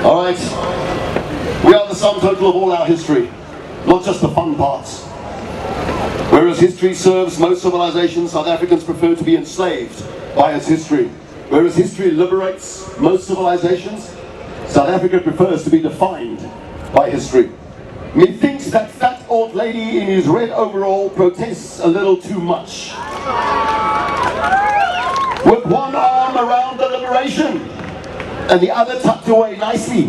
All right, we are the sum total of all our history, not just the fun parts. Whereas history serves most civilizations, South Africans prefer to be enslaved by its history. Whereas history liberates most civilizations, South Africa prefers to be defined by history. Methinks that fat old lady in his red overall protests a little too much. With one arm around the liberation and the other tucked away nicely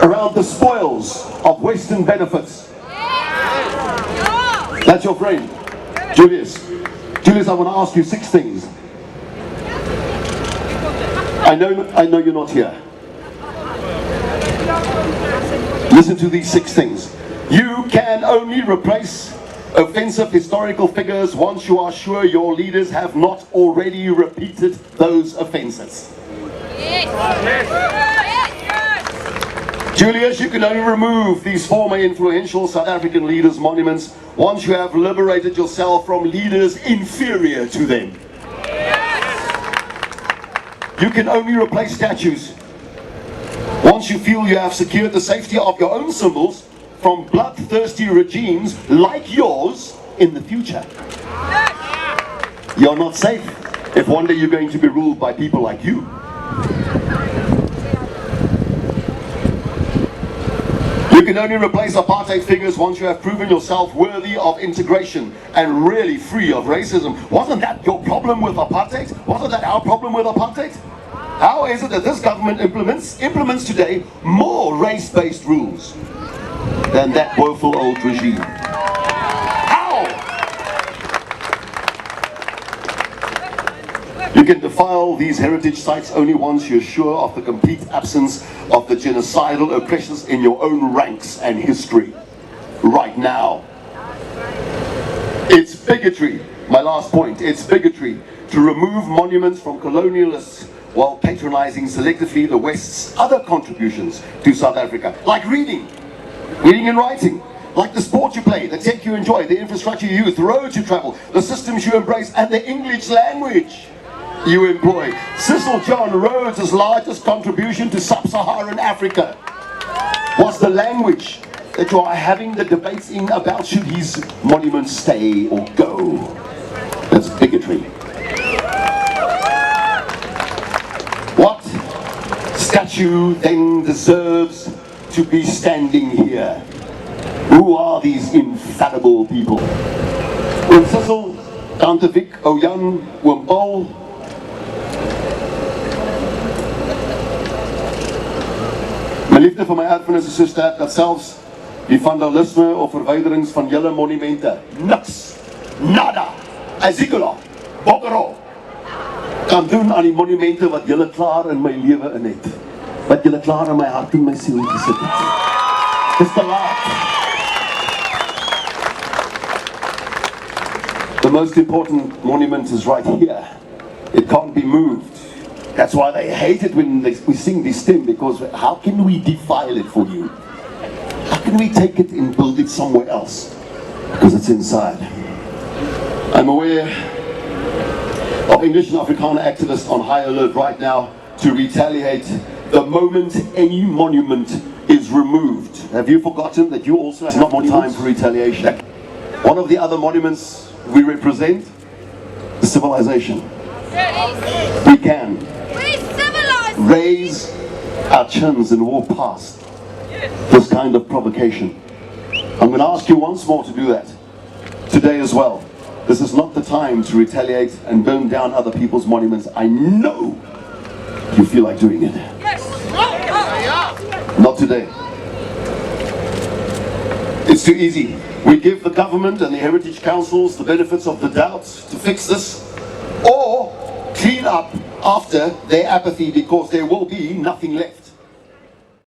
around the spoils of Western benefits. That's your friend, Julius. Julius, I want to ask you 6 things. I know you're not here. Listen to these 6 things. You can only replace offensive historical figures once you are sure your leaders have not already repeated those offenses. Julius, you can only remove these former influential South African leaders' monuments once you have liberated yourself from leaders inferior to them. You can only replace statues once you feel you have secured the safety of your own symbols from bloodthirsty regimes like yours in the future. You're not safe if one day you're going to be ruled by people like you. You can only replace apartheid figures once you have proven yourself worthy of integration and really free of racism. Wasn't that your problem with apartheid? Wasn't that our problem with apartheid? How is it that this government implements today more race-based rules than that woeful old regime? How? You can defile these heritage sites only once you're sure of the complete absence of the genocidal oppressors in your own ranks and history. Right now. It's bigotry, my last point, it's bigotry to remove monuments from colonialists while patronizing selectively the West's other contributions to South Africa, like reading and writing, like the sport you play, the tech you enjoy, the infrastructure you use, the roads you travel, the systems you embrace, and the English language you employ. Cecil John Rhodes' largest contribution to sub-Saharan Africa was the language that you are having the debates in about should his monument stay or go. That's bigotry. What statue then deserves to be standing here? Who are these infallible people? Oom Cecil, Tante Vic, Ojan, Oom Paul. My liefde vir my erfenis is so sterk dat selfs die vandalisme of verwyderings van julle monumente niks, nada, azikula, bokero kan doen aan die monumente wat julle klaar in my lewe in het. Wat julle klaar in my hart en my siel gesit het. Dis te laat. The most important monument is right here. It can't be moved. That's why they hate it when we sing this stem, because how can we defile it for you? How can we take it and build it somewhere else? Because it's inside. I'm aware of English and Afrikaner activists on high alert right now to retaliate the moment any monument is removed. Have you forgotten that you also have not more time for retaliation? One of the other monuments we represent is civilization. We can raise our chins and walk past this kind of provocation. I'm going to ask you once more to do that today as well. This is not the time to retaliate and burn down other people's monuments. I know you feel like doing it. Not today. It's too easy. We give the government and the heritage councils the benefits of the doubt to fix this, or clean up after their apathy, because there will be nothing left.